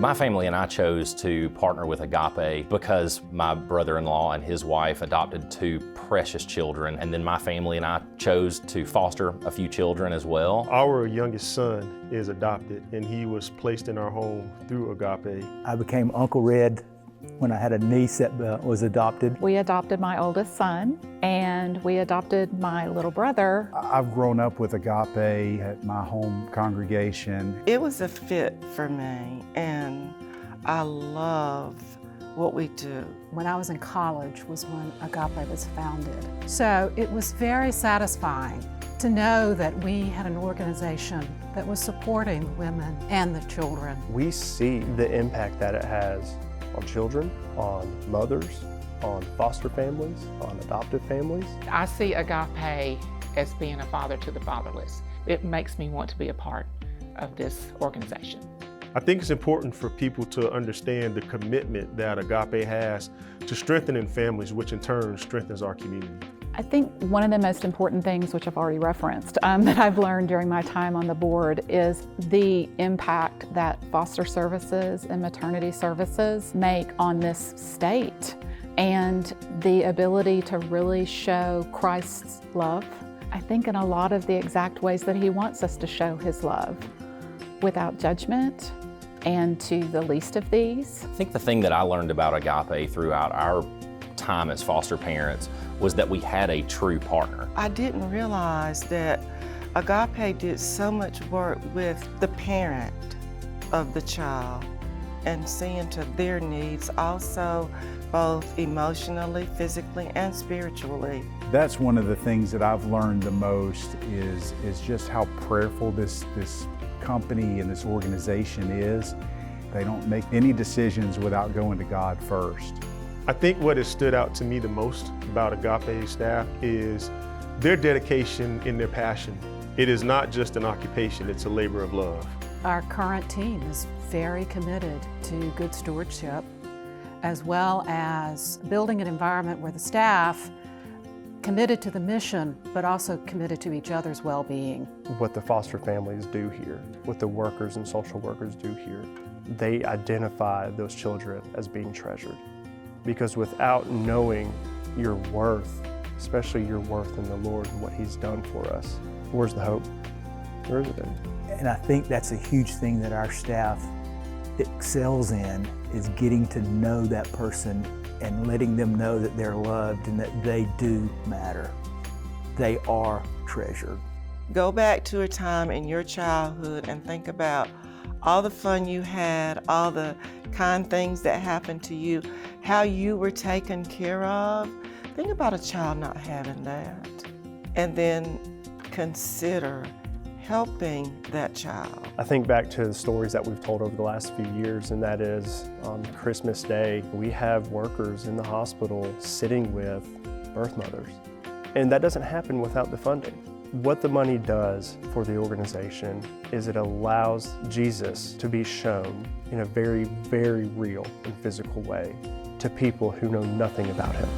My family and I chose to partner with Agape because my brother-in-law and his wife adopted 2 precious children, and then my family and I chose to foster a few children as well. Our youngest son is adopted, and he was placed in our home through Agape. I became Uncle Red when I had a niece that was adopted. We adopted my oldest son, and we adopted my little brother. I've grown up with Agape at my home congregation. It was a fit for me, and I love what we do. When I was in college was when Agape was founded. So it was very satisfying to know that we had an organization that was supporting the women and the children. We see the impact that it has on children, on mothers, on foster families, on adoptive families. I see Agape as being a father to the fatherless. It makes me want to be a part of this organization. I think it's important for people to understand the commitment that Agape has to strengthening families, which in turn strengthens our community. I think one of the most important things, which I've already referenced, that I've learned during my time on the board is the impact that foster services and maternity services make on this state and the ability to really show Christ's love, I think in a lot of the exact ways that He wants us to show His love, without judgment and to the least of these. I think the thing that I learned about Agape throughout our time as foster parents was that we had a true partner. I didn't realize that Agape did so much work with the parent of the child and seeing to their needs also, both emotionally, physically, and spiritually. That's one of the things that I've learned the most is just how prayerful this company and this organization is. They don't make any decisions without going to God first. I think what has stood out to me the most about Agape staff is their dedication and their passion. It is not just an occupation, it's a labor of love. Our current team is very committed to good stewardship, as well as building an environment where the staff committed to the mission, but also committed to each other's well-being. What the foster families do here, what the workers and social workers do here, they identify those children as being treasured. Because without knowing your worth, especially your worth in the Lord and what He's done for us, where's the hope? Where is it then? And I think that's a huge thing that our staff excels in, is getting to know that person and letting them know that they're loved and that they do matter. They are treasured. Go back to a time in your childhood and think about all the fun you had, all the kind things that happened to you, how you were taken care of. Think about a child not having that. And then consider helping that child. I think back to the stories that we've told over the last few years, and that is on Christmas Day, we have workers in the hospital sitting with birth mothers. And that doesn't happen without the funding. What the money does for the organization is it allows Jesus to be shown in a very, very real and physical way to people who know nothing about Him.